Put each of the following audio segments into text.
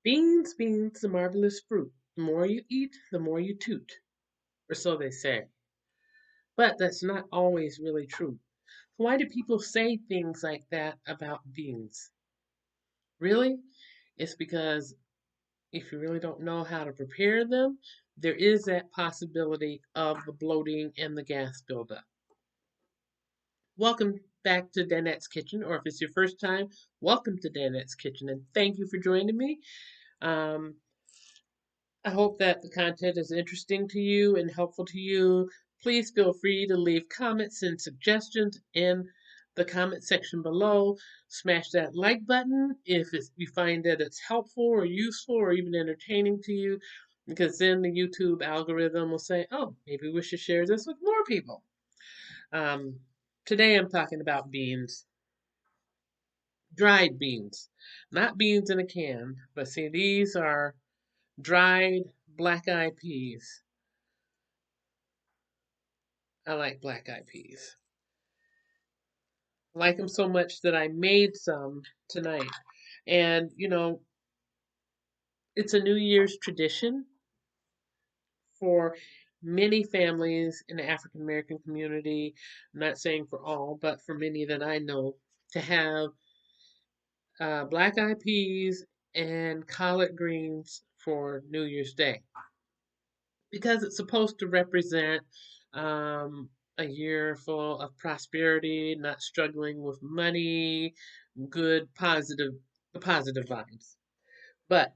Beans, beans, the marvelous fruit. The more you eat, the more you toot, or so they say. But that's not always really true. Why do people say things like that about beans? Really? It's because if you really don't know how to prepare them, there is that possibility of the bloating and the gas buildup. Welcome back to Danette's Kitchen, or if it's your first time, welcome to Danette's Kitchen, and thank you for joining me. Um, I hope that the content is interesting to you and helpful to you. Please feel free to leave comments and suggestions in the comment section below. Smash that like button if you find that it's helpful or useful or even entertaining to you, because then the YouTube algorithm will say, oh, maybe we should share this with more people. Um, Today I'm talking about beans, dried beans, not beans in a can, but see, these are dried black eyed peas. I like black eyed peas. I like them so much that I made some tonight. And, it's a New Year's tradition for many families in the African American community. I'm not saying for all, but for many that I know, to have black eyed peas and collard greens for New Year's Day because it's supposed to represent um, a year full of prosperity, not struggling with money, good, positive vibes. But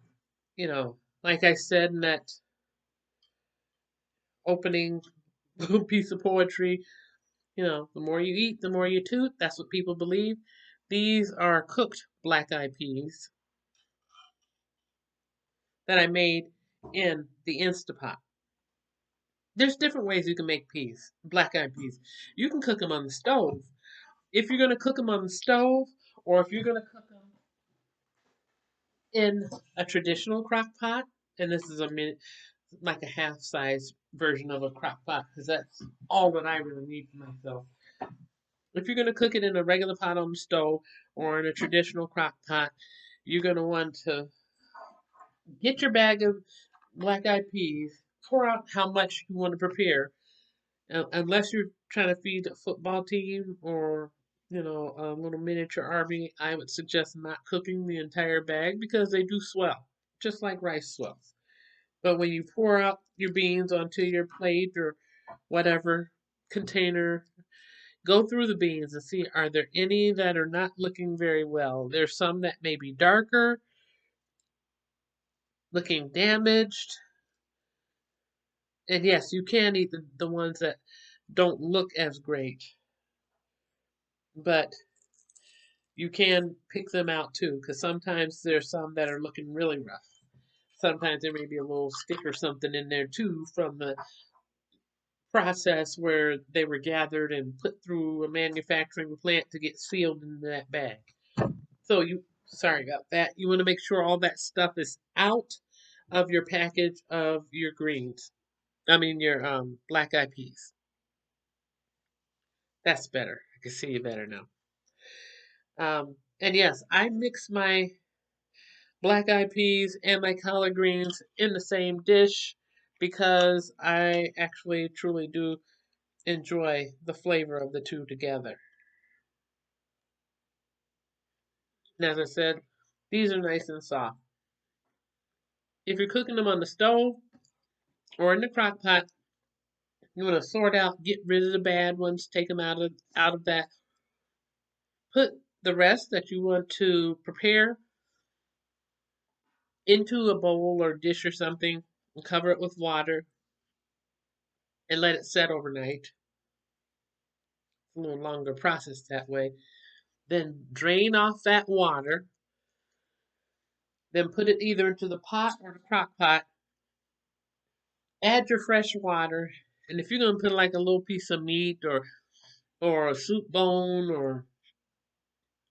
like I said in that opening piece of poetry, the more you eat, the more you toot. That's what people believe. These are cooked black eyed peas that I made in the Instapot. There's different ways you can make peas, black eyed peas. You can cook them on the stove. If you're going to cook them on the stove, or if you're going to cook them in a traditional crock pot, and this is like a half size version of a crock pot, because that's all that I really need for myself. If you're going to cook it in a regular pot on the stove or in a traditional crock pot, you're going to want to get your bag of black eyed peas, pour out how much you want to prepare, unless you're trying to feed a football team or a little miniature army. I would suggest not cooking the entire bag because they do swell, just like rice swells. But when you pour out your beans onto your plate or whatever container, go through the beans and see, are there any that are not looking very well. There's some that may be darker, looking damaged. And yes, you can eat the ones that don't look as great, but you can pick them out too, because sometimes there's some that are looking really rough. Sometimes there may be a little stick or something in there too from the process where they were gathered and put through a manufacturing plant to get sealed into that bag. So sorry about that. You want to make sure all that stuff is out of your package of your greens. I mean your black eyed peas. That's better. I can see you better now. And yes, I mix my black eyed peas and my collard greens in the same dish because I actually truly do enjoy the flavor of the two together. And as I said, these are nice and soft. If you're cooking them on the stove or in the crock pot, you want to sort out, get rid of the bad ones, take them out of that. Put the rest that you want to prepare into a bowl or dish or something and cover it with water and let it set overnight. It's a little longer process that way. Then drain off that water. Then put it either into the pot or the crock pot. Add your fresh water. And if you're going to put like a little piece of meat or a soup bone or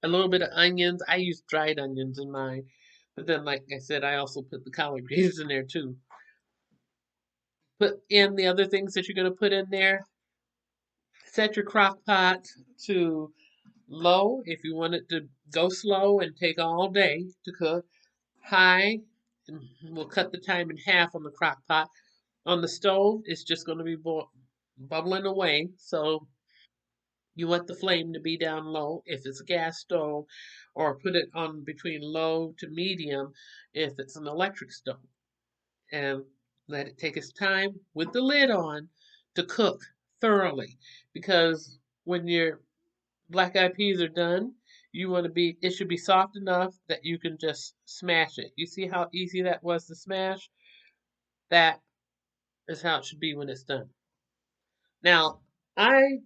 a little bit of onions, I use dried onions in mine. But then, like I said, I also put the collard greens in there too. Put in the other things that you're going to put in there. Set your crock pot to low if you want it to go slow and take all day to cook. High we'll cut the time in half on the crock pot. On the stove, it's just going to be bubbling away. So you want the flame to be down low if it's a gas stove, or put it on between low to medium if it's an electric stove. And let it take its time with the lid on to cook thoroughly. Because when your black eyed peas are done, it should be soft enough that you can just smash it. You see how easy that was to smash? That is how it should be when it's done. Now, I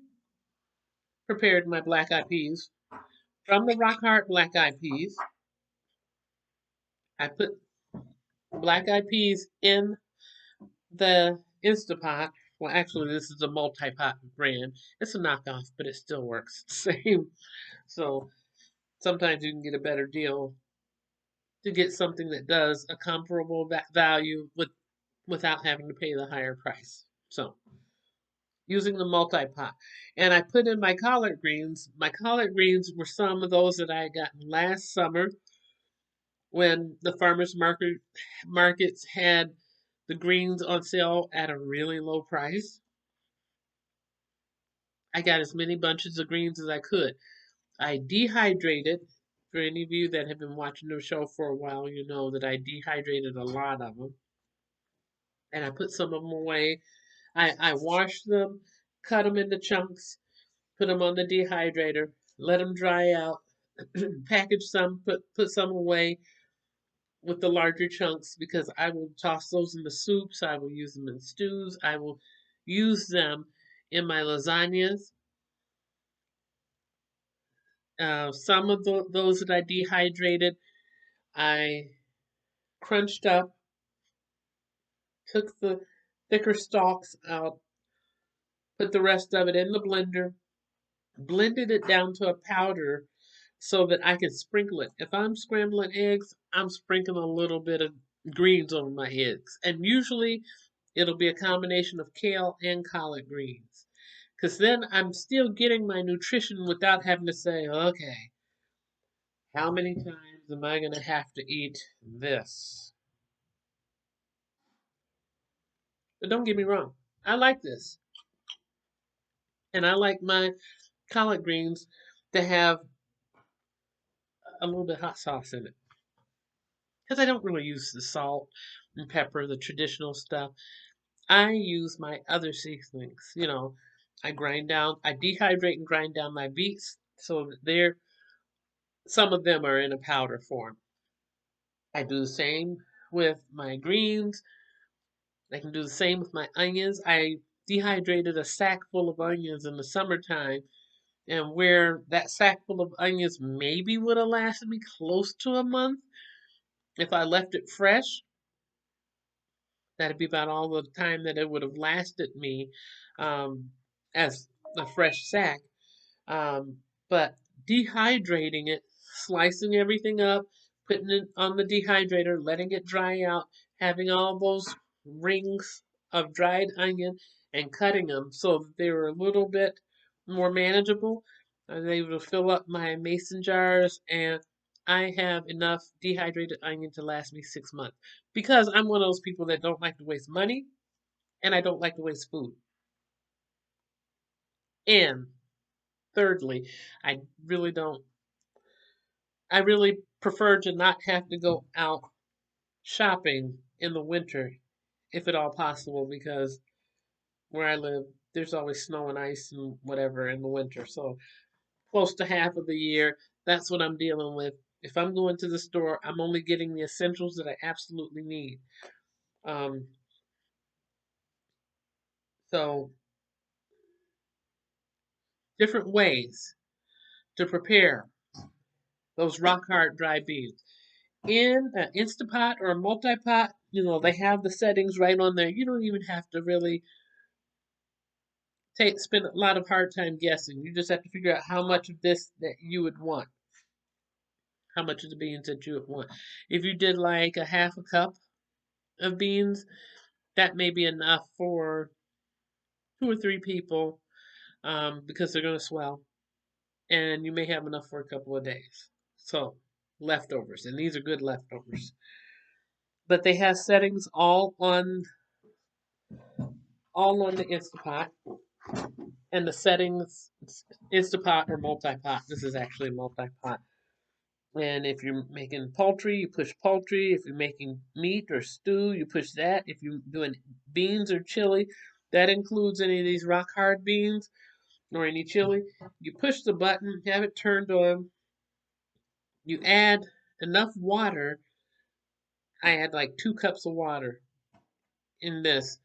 prepared my black eyed peas from the Rock Hard black eyed peas. I put black eyed peas in the Instapot. Well, actually, this is a multi-pot brand. It's a knockoff, but it still works the same. So sometimes you can get a better deal to get something that does a comparable value without having to pay the higher price. So using the multi-pot. And I put in my collard greens. My collard greens were some of those that I had gotten last summer when the markets had the greens on sale at a really low price. I got as many bunches of greens as I could. I dehydrated. For any of you that have been watching the show for a while, you know that I dehydrated a lot of them. And I put some of them away. I washed them, cut them into chunks, put them on the dehydrator, let them dry out, package some, put some away with the larger chunks because I will toss those in the soups. I will use them in stews. I will use them in my lasagnas. Some of those that I dehydrated, I crunched up, took the thicker stalks out, put the rest of it in the blender, blended it down to a powder so that I can sprinkle it. If I'm scrambling eggs, I'm sprinkling a little bit of greens over my eggs. And usually it'll be a combination of kale and collard greens. Because then I'm still getting my nutrition without having to say, okay, how many times am I going to have to eat this? But don't get me wrong, I like this. And I like my collard greens to have a little bit of hot sauce in it. Because I don't really use the salt and pepper, the traditional stuff. I use my other seasonings. I dehydrate and grind down my beets so that some of them are in a powder form. I do the same with my greens. I can do the same with my onions. I dehydrated a sack full of onions in the summertime, and where that sack full of onions maybe would have lasted me close to a month if I left it fresh. That'd be about all the time that it would have lasted me um, as a fresh sack. But dehydrating it, slicing everything up, putting it on the dehydrator, letting it dry out, having all those rings of dried onion and cutting them so that they were a little bit more manageable. I was able to fill up my mason jars, and I have enough dehydrated onion to last me 6 months because I'm one of those people that don't like to waste money and I don't like to waste food. And thirdly, I really don't I really prefer to not have to go out shopping in the winter, if at all possible, because where I live, there's always snow and ice and whatever in the winter. So close to half of the year, that's what I'm dealing with. If I'm going to the store, I'm only getting the essentials that I absolutely need. Um, so different ways to prepare those rock hard dry beans. In an Instapot or a multi-pot, they have the settings right on there. You don't even have to really spend a lot of hard time guessing. You just have to figure out how much of this that you would want, how much of the beans that you would want. If you did like a half a cup of beans, that may be enough for 2 or 3 people because they're going to swell, and you may have enough for a couple of days. So leftovers, and these are good leftovers. But they have settings all on the Instapot, and the settings Instapot or multi-pot. This is actually multi-pot. And if you're making poultry, you push poultry. If you're making meat or stew, you push that. If you're doing beans or chili, that includes any of these rock hard beans or any chili, you push the button, have it turned on. You add enough water. I add like 2 cups of water in this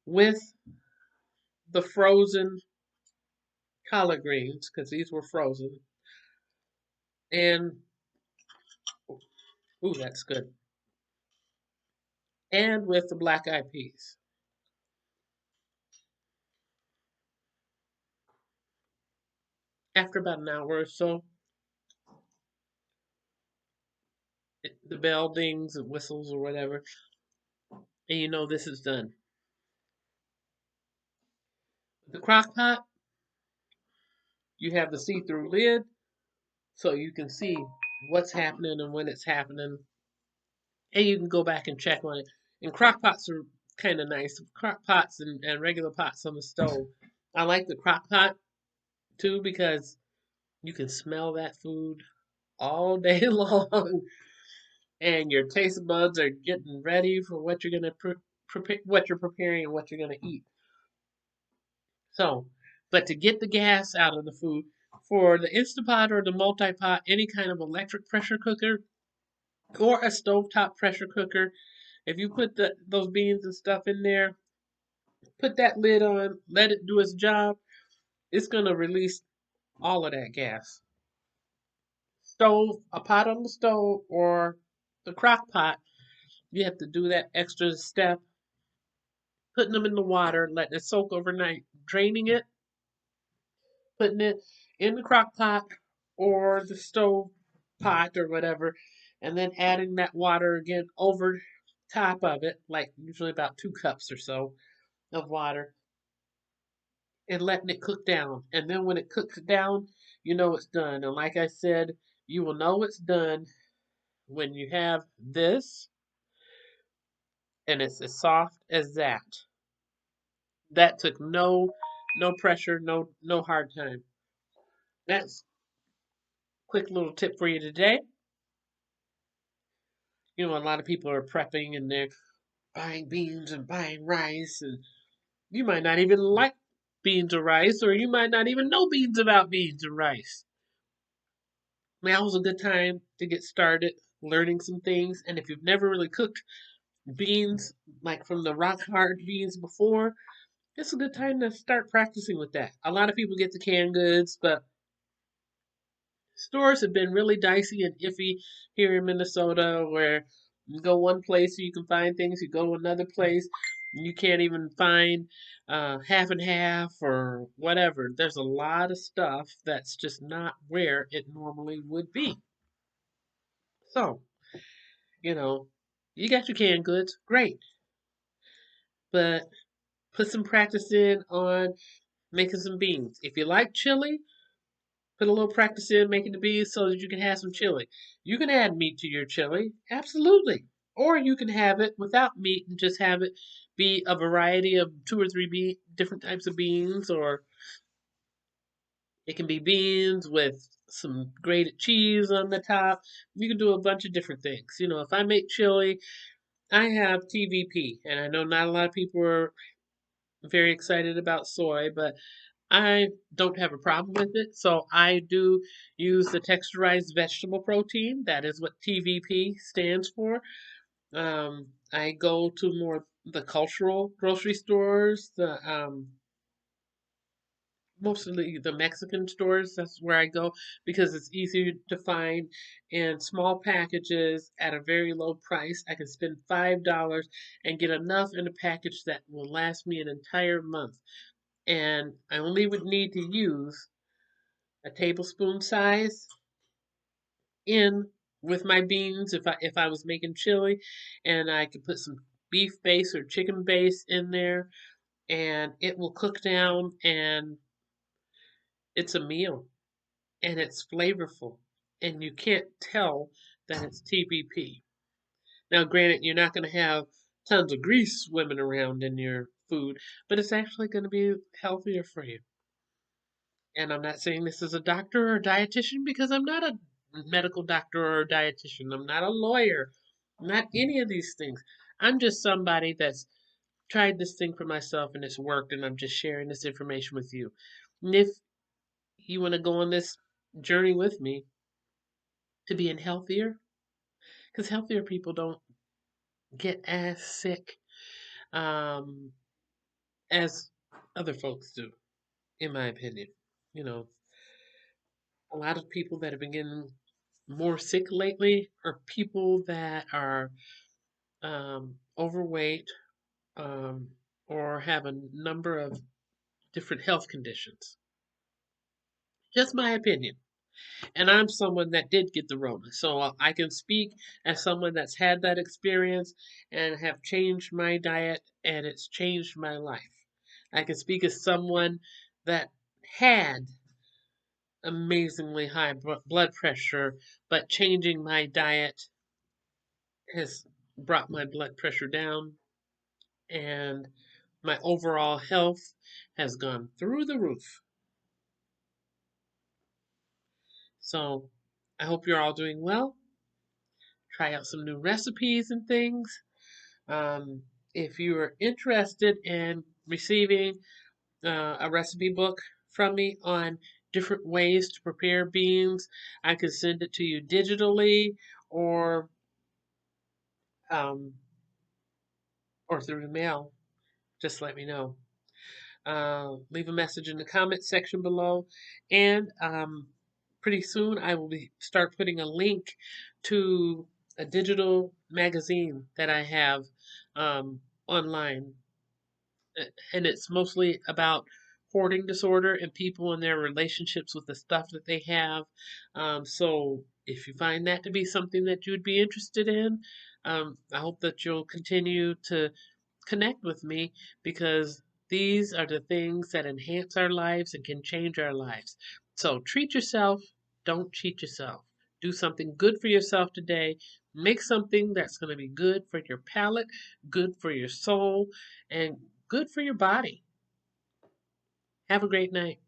with the frozen collard greens because these were frozen. And, ooh, that's good. And with the black eyed peas. After about an hour or so, the bell dings and whistles or whatever, and you know this is done. The crock pot, you have the see through lid so you can see what's happening and when it's happening, and you can go back and check on it. And crock pots are kind of nice. Crock pots and regular pots on the stove. I like the crock pot too because you can smell that food all day long, and your taste buds are getting ready for what you're gonna prepare, what you're preparing, and what you're gonna eat. So, but to get the gas out of the food, for the Instapot or the multi-pot, any kind of electric pressure cooker or a stovetop pressure cooker, if you put those beans and stuff in there, put that lid on, let it do its job, it's gonna release all of that gas. Stove, a pot on the stove, or the crock pot, you have to do that extra step, putting them in the water, letting it soak overnight, draining it, putting it in the crock pot or the stove pot or whatever, and then adding that water again over top of it, like usually about 2 cups or so of water, and letting it cook down. And then when it cooks down, you know it's done. And like I said, you will know it's done when you have this and it's as soft as that. That took no pressure, no hard time. That's a quick little tip for you today. You know, a lot of people are prepping and they're buying beans and buying rice, and you might not even like beans or rice, or you might not even know beans about beans or rice. Now is a good time to get started learning some things, and if you've never really cooked beans, like from the rock hard beans before, it's a good time to start practicing with that. A lot of people get the canned goods, but stores have been really dicey and iffy here in Minnesota where you go one place you can find things, you go to another place you can't even find half and half or whatever. There's a lot of stuff that's just not where it normally would be. So, you know, you got your canned goods, great, but put some practice in on making some beans. If you like chili, put a little practice in making the beans so that you can have some chili. You can add meat to your chili, absolutely. Or you can have it without meat and just have it be a variety of 2 or 3 different types of beans, or it can be beans with some grated cheese on the top. You can do a bunch of different things. You know, if I make chili, I have TVP, and I know not a lot of people are very excited about soy, but I don't have a problem with it, so I do use the texturized vegetable protein. That is what TVP stands for. I go to more the cultural grocery stores, the mostly the Mexican stores. That's where I go because it's easier to find in small packages at a very low price. I can spend $5 and get enough in a package that will last me an entire month. And I only would need to use a tablespoon size in with my beans if I was making chili, and I could put some beef base or chicken base in there, and it will cook down, and it's a meal, and it's flavorful, and you can't tell that it's TVP. Now, granted, you're not going to have tons of grease swimming around in your food, but it's actually going to be healthier for you. And I'm not saying this as a doctor or a dietitian because I'm not a medical doctor or a dietitian. I'm not a lawyer. I'm not any of these things. I'm just somebody that's tried this thing for myself and it's worked, and I'm just sharing this information with you. And if you want to go on this journey with me to being healthier, because healthier people don't get as sick um, as other folks do, in my opinion. You know, a lot of people that have been getting more sick lately are people that are overweight um, or have a number of different health conditions. Just my opinion. And I'm someone that did get the Rona. So I can speak as someone that's had that experience and have changed my diet and it's changed my life. I can speak as someone that had amazingly high blood pressure, but changing my diet has brought my blood pressure down and my overall health has gone through the roof. So I hope you're all doing well. Try out some new recipes and things. Um, if you are interested in receiving a recipe book from me on different ways to prepare beans, I can send it to you digitally or um, or through the mail. Just let me know. Leave a message in the comment section below, and pretty soon I will start putting a link to a digital magazine that I have online, and it's mostly about hoarding disorder and people and their relationships with the stuff that they have. So if you find that to be something that you'd be interested in, I hope that you'll continue to connect with me because these are the things that enhance our lives and can change our lives. So treat yourself, don't cheat yourself. Do something good for yourself today. Make something that's going to be good for your palate, good for your soul, and good for your body. Have a great night.